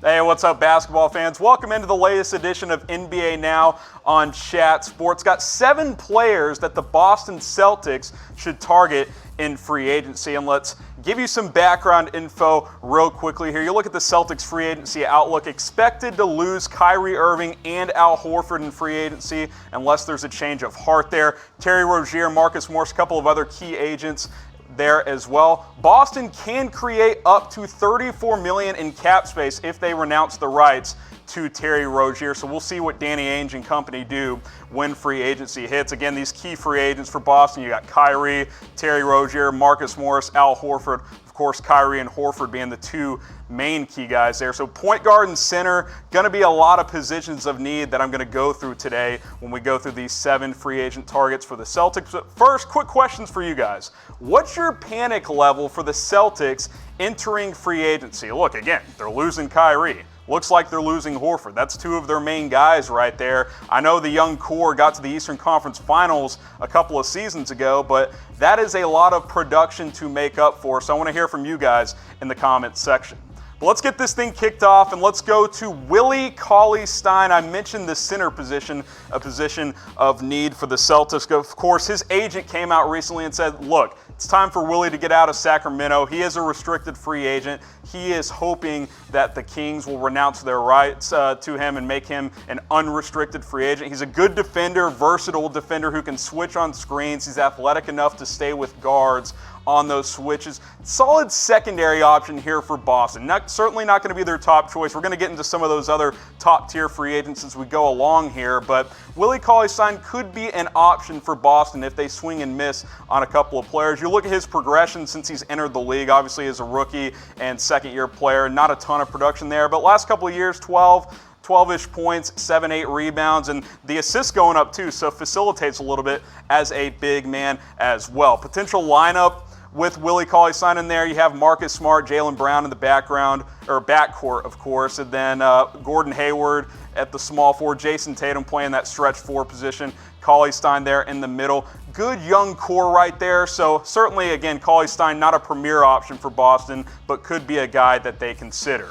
Hey, what's up, basketball fans? Welcome into the latest edition of NBA Now on Chat Sports. Got 7 players that the Boston Celtics should target in free agency, and let's give you some background info real quickly here. You look at the Celtics free agency outlook, expected to lose Kyrie Irving and Al Horford in free agency unless there's a change of heart there. Terry Rozier, Marcus Morris, a couple of other key agents there as well. Boston can create up to $34 million in cap space if they renounce the rights to Terry Rozier. So we'll see what Danny Ainge and company do when free agency hits. Again, these key free agents for Boston, you got Kyrie, Terry Rozier, Marcus Morris, Al Horford. Of course, Kyrie and Horford being the 2 main key guys there. So point guard and center, going to be a lot of positions of need that I'm going to go through today when we go through these 7 free agent targets for the Celtics. But first, quick questions for you guys. What's your panic level for the Celtics entering free agency? Look, again, they're losing Kyrie. Looks like they're losing Horford. That's 2 of their main guys right there. I know the young core got to the Eastern Conference Finals a couple of seasons ago, but that is a lot of production to make up for. So I want to hear from you guys in the comments section. But let's get this thing kicked off, and let's go to Willie Cauley-Stein. I mentioned the center position, a position of need for the Celtics. Of course, his agent came out recently and said, look, it's time for Willie to get out of Sacramento. He is a restricted free agent. He is hoping that the Kings will renounce their rights to him and make him an unrestricted free agent. He's a good defender, versatile defender who can switch on screens. He's athletic enough to stay with guards on those switches. Solid secondary option here for Boston. Certainly not going to be their top choice. We're going to get into some of those other top-tier free agents as we go along here, but Willie Cauley-Stein could be an option for Boston if they swing and miss on a couple of players. You look at his progression since he's entered the league, obviously as a rookie and second-year player, not a ton of production there, but last couple of years, 12-ish points, 7-8 rebounds, and the assists going up too, so facilitates a little bit as a big man as well. Potential lineup with Willie Cauley-Stein in there, you have Marcus Smart, Jaylen Brown in the background, or backcourt, of course, and then Gordon Hayward at the small forward, Jason Tatum playing that stretch 4 position, Cauley-Stein there in the middle. Good young core right there, so certainly, again, Cauley-Stein not a premier option for Boston, but could be a guy that they consider.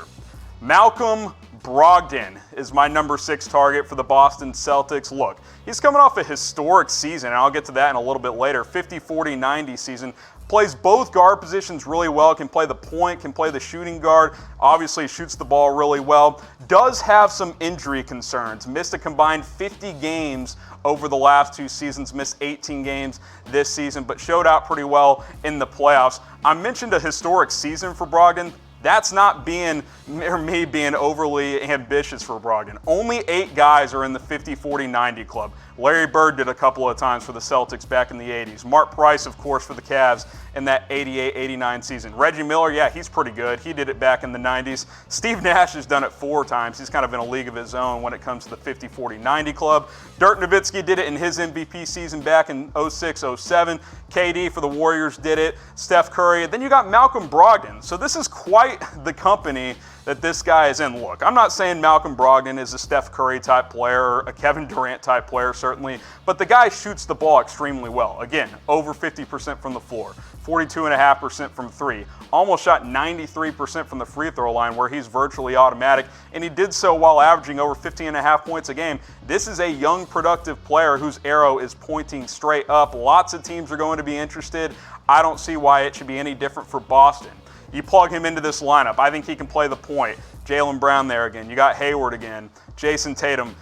Malcolm Brogdon is my number 6 target for the Boston Celtics. Look, he's coming off a historic season, and I'll get to that in a little bit later, 50-40-90 season. Plays both guard positions really well, can play the point, can play the shooting guard, obviously shoots the ball really well. Does have some injury concerns. Missed a combined 50 games over the last 2 seasons, missed 18 games this season, but showed out pretty well in the playoffs. I mentioned a historic season for Brogdon. That's not me being overly ambitious for Brogdon. Only 8 guys are in the 50-40-90 club. Larry Bird did a couple of times for the Celtics back in the 80s. Mark Price, of course, for the Cavs in that 88-89 season. Reggie Miller, yeah, he's pretty good. He did it back in the 90s. Steve Nash has done it 4 times. He's kind of in a league of his own when it comes to the 50-40-90 club. Dirk Nowitzki did it in his MVP season back in 06-07. KD for the Warriors did it. Steph Curry. And then you got Malcolm Brogdon. So this is quite the company that this guy is in. Look, I'm not saying Malcolm Brogdon is a Steph Curry type player or a Kevin Durant type player, certainly, but the guy shoots the ball extremely well. Again, over 50% from the floor, 42.5% from 3, almost shot 93% from the free throw line where he's virtually automatic, and he did so while averaging over 15.5 points a game. This is a young, productive player whose arrow is pointing straight up. Lots of teams are going to be interested. I don't see why it should be any different for Boston. You plug him into this lineup. I think he can play the point. Jaylen Brown there again. You got Hayward again. Jason Tatum.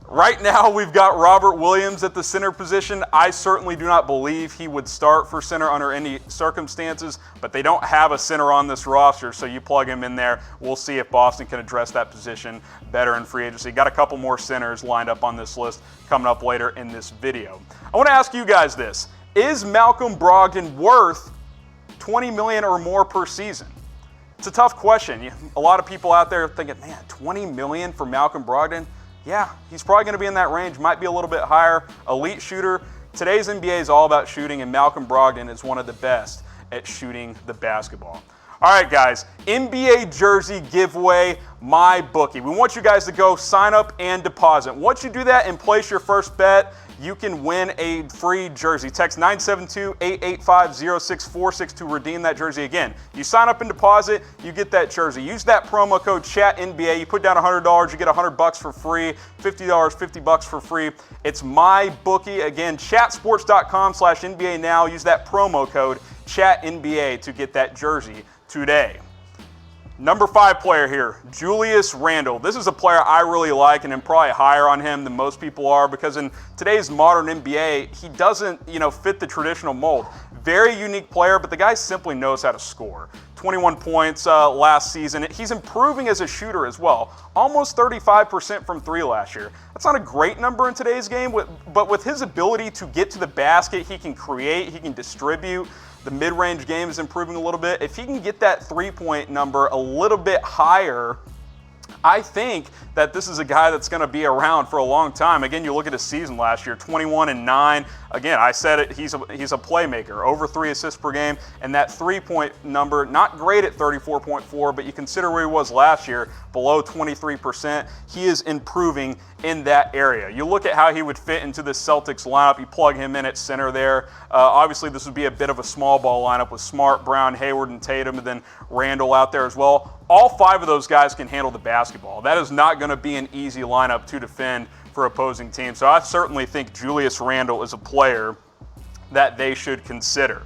Right now, we've got Robert Williams at the center position. I certainly do not believe he would start for center under any circumstances, but they don't have a center on this roster, so you plug him in there. We'll see if Boston can address that position better in free agency. Got a couple more centers lined up on this list coming up later in this video. I want to ask you guys this. Is Malcolm Brogdon worth $20 million or more per season? It's a tough question. A lot of people out there are thinking, man, $20 million for Malcolm Brogdon? Yeah, he's probably going to be in that range, might be a little bit higher. Elite shooter. Today's NBA is all about shooting, and Malcolm Brogdon is one of the best at shooting the basketball. All right, guys, NBA jersey giveaway, my bookie. We want you guys to go sign up and deposit. Once you do that and place your first bet, you can win a free jersey. Text 972-885-0646 to redeem that jersey. Again, you sign up and deposit, you get that jersey. Use that promo code CHATNBA. You put down $100, you get $100 for free, $50, $50 for free. It's my bookie. Again, chatsports.com/NBA now. Use that promo code CHATNBA to get that jersey today. Number 5 player here, Julius Randle. This is a player I really like, and I'm probably higher on him than most people are because in today's modern NBA, he doesn't, fit the traditional mold. Very unique player, but the guy simply knows how to score. 21 points last season. He's improving as a shooter as well. Almost 35% from 3 last year. That's not a great number in today's game, but with his ability to get to the basket, he can create, he can distribute. The mid-range game is improving a little bit. If he can get that 3-point number a little bit higher, I think that this is a guy that's going to be around for a long time. Again, you look at his season last year, 21-9. Again, I said it, he's a playmaker, over 3 assists per game, and that 3-point number, not great at 34.4, but you consider where he was last year, below 23%. He is improving in that area. You look at how he would fit into the Celtics lineup. You plug him in at center there. Obviously, this would be a bit of a small ball lineup with Smart, Brown, Hayward, and Tatum, and then Randle out there as well. All 5 of those guys can handle the basketball. That is not going to be an easy lineup to defend for opposing teams. So I certainly think Julius Randle is a player that they should consider.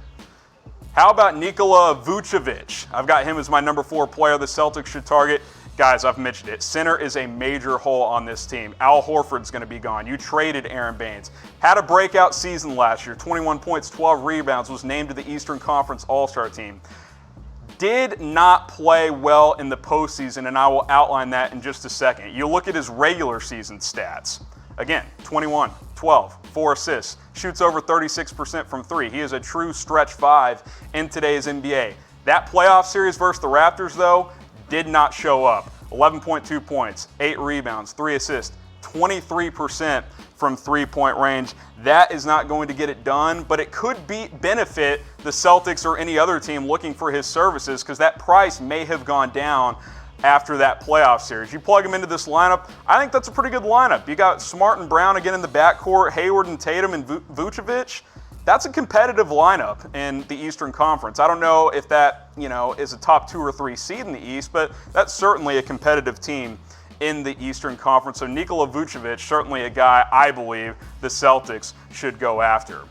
How about Nikola Vucevic? I've got him as my number 4 player the Celtics should target. Guys, I've mentioned it. Center is a major hole on this team. Al Horford's going to be gone. You traded Aaron Baines. Had a breakout season last year. 21 points, 12 rebounds, was named to the Eastern Conference All-Star team. Did not play well in the postseason, and I will outline that in just a second. You look at his regular season stats. Again, 21, 12, 4 assists, shoots over 36% from 3. He is a true stretch 5 in today's NBA. That playoff series versus the Raptors, though, did not show up. 11.2 points, 8 rebounds, 3 assists, 23% from 3-point range. That is not going to get it done, but it could benefit the Celtics or any other team looking for his services because that price may have gone down after that playoff series. You plug him into this lineup, I think that's a pretty good lineup. You got Smart and Brown again in the backcourt, Hayward and Tatum and Vucevic. That's a competitive lineup in the Eastern Conference. I don't know if that, is a top 2 or 3 seed in the East, but that's certainly a competitive team in the Eastern Conference. So Nikola Vucevic, certainly a guy I believe the Celtics should go after.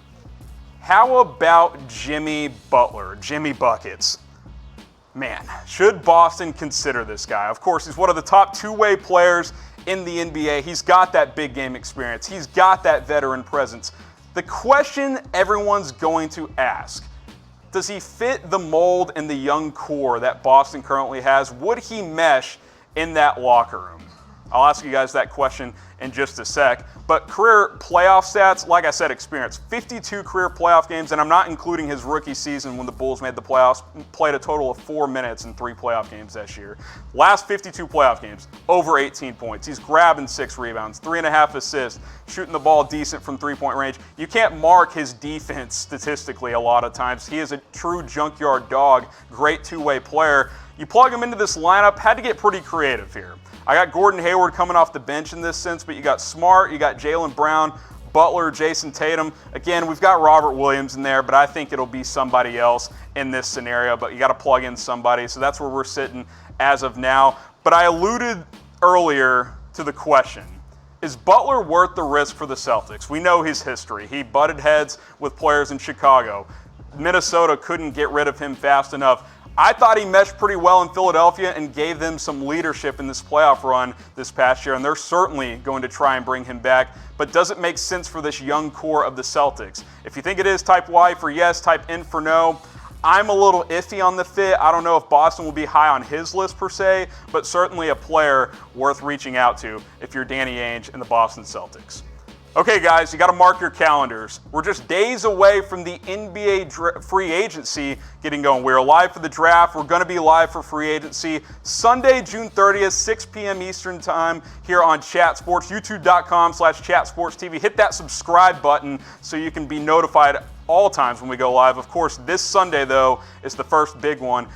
How about Jimmy Butler, Jimmy Buckets? Man, should Boston consider this guy? Of course, he's one of the top 2-way players in the NBA. He's got that big game experience. He's got that veteran presence. The question everyone's going to ask, does he fit the mold and the young core that Boston currently has? Would he mesh in that locker room? I'll ask you guys that question in just a sec. But career playoff stats, like I said, experience. 52 career playoff games, and I'm not including his rookie season when the Bulls made the playoffs, played a total of 4 minutes in 3 playoff games this year. Last 52 playoff games, over 18 points. He's grabbing 6 rebounds, 3.5 assists, shooting the ball decent from 3-point range. You can't mark his defense statistically a lot of times. He is a true junkyard dog, great 2-way player. You plug him into this lineup, had to get pretty creative here. I got Gordon Hayward coming off the bench in this sense, but you got Smart, you got Jaylen Brown, Butler, Jason Tatum. Again, we've got Robert Williams in there, but I think it'll be somebody else in this scenario, but you got to plug in somebody, so that's where we're sitting as of now. But I alluded earlier to the question, is Butler worth the risk for the Celtics? We know his history. He butted heads with players in Chicago. Minnesota couldn't get rid of him fast enough. I thought he meshed pretty well in Philadelphia and gave them some leadership in this playoff run this past year, and they're certainly going to try and bring him back. But does it make sense for this young core of the Celtics? If you think it is, type Y for yes, type N for no. I'm a little iffy on the fit. I don't know if Boston will be high on his list per se, but certainly a player worth reaching out to if you're Danny Ainge and the Boston Celtics. Okay, guys, you got to mark your calendars. We're just days away from the NBA free agency getting going. We're live for the draft. We're going to be live for free agency Sunday, June 30th, 6 p.m. Eastern time here on Chat Sports, youtube.com/chatsportstv. Hit that subscribe button so you can be notified all times when we go live. Of course, this Sunday, though, is the first big one.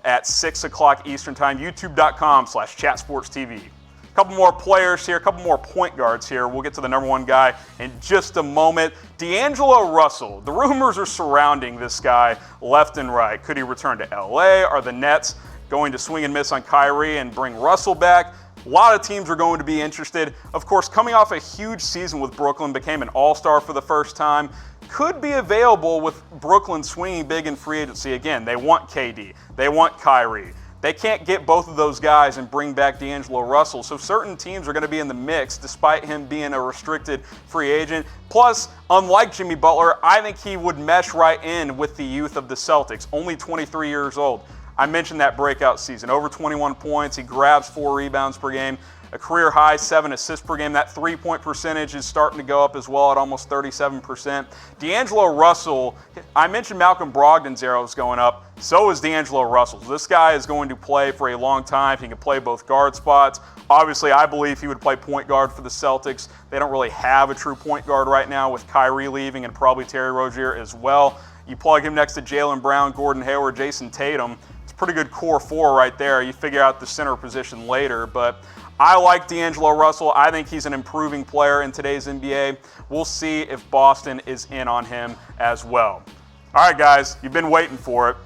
at 6 o'clock Eastern Time, youtube.com/chatsportstv. A couple more players here, a couple more point guards here. We'll get to the number one guy in just a moment. D'Angelo Russell. The rumors are surrounding this guy left and right. Could he return to LA? Are the Nets going to swing and miss on Kyrie and bring Russell back? A lot of teams are going to be interested. Of course, coming off a huge season with Brooklyn, became an all-star for the first time. Could be available with Brooklyn swinging big in free agency. Again, they want KD. They want Kyrie. They can't get both of those guys and bring back D'Angelo Russell, so certain teams are going to be in the mix despite him being a restricted free agent. Plus, unlike Jimmy Butler, I think he would mesh right in with the youth of the Celtics, only 23 years old. I mentioned that breakout season, over 21 points, he grabs 4 rebounds per game, a career high 7 assists per game. That three-point percentage is starting to go up as well at almost 37%. D'Angelo Russell, I mentioned Malcolm Brogdon's arrows going up. So is D'Angelo Russell's. This guy is going to play for a long time. He can play both guard spots. Obviously, I believe he would play point guard for the Celtics. They don't really have a true point guard right now with Kyrie leaving and probably Terry Rozier as well. You plug him next to Jaylen Brown, Gordon Hayward, Jason Tatum. It's a pretty good core four right there. You figure out the center position later, but I like D'Angelo Russell. I think he's an improving player in today's NBA. We'll see if Boston is in on him as well. All right, guys, you've been waiting for it.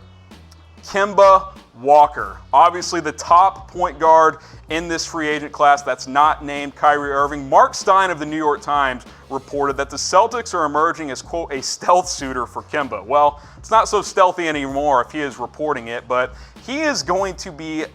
Kemba Walker, obviously the top point guard in this free agent class that's not named Kyrie Irving. Mark Stein of the New York Times reported that the Celtics are emerging as, quote, a stealth suitor for Kemba. Well, it's not so stealthy anymore if he is reporting it, but he is going to be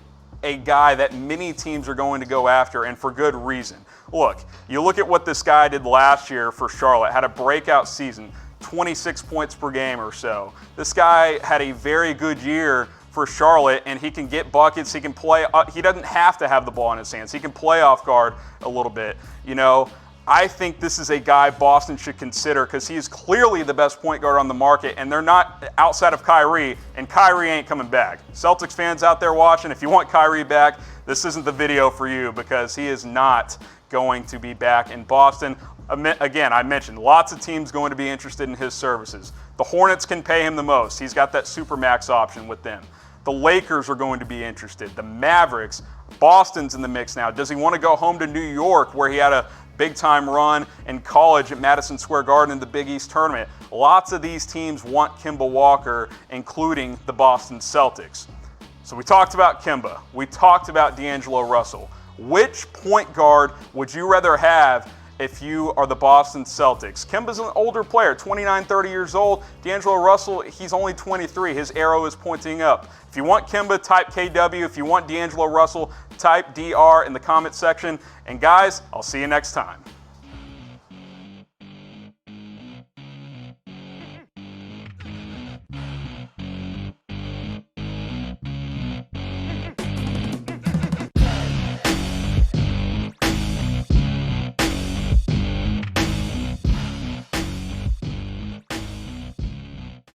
a guy that many teams are going to go after, and for good reason. Look, you look at what this guy did last year for Charlotte, had a breakout season, 26 points per game or so. This guy had a very good year for Charlotte, and he can get buckets, he can play, he doesn't have to have the ball in his hands, he can play off guard a little bit. You know, I think this is a guy Boston should consider because he is clearly the best point guard on the market, and they're not outside of Kyrie, and Kyrie ain't coming back. Celtics fans out there watching, if you want Kyrie back, this isn't the video for you because he is not going to be back in Boston. Again, I mentioned lots of teams going to be interested in his services. The Hornets can pay him the most. He's got that supermax option with them. The Lakers are going to be interested. The Mavericks, Boston's in the mix now. Does he want to go home to New York where he had a big-time run in college at Madison Square Garden in the Big East tournament? Lots of these teams want Kemba Walker, including the Boston Celtics. So we talked about Kemba. We talked about D'Angelo Russell. Which point guard would you rather have if you are the Boston Celtics? Kemba's an older player, 29, 30 years old. D'Angelo Russell, he's only 23. His arrow is pointing up. If you want Kemba, type KW. If you want D'Angelo Russell, type DR in the comment section. And guys, I'll see you next time.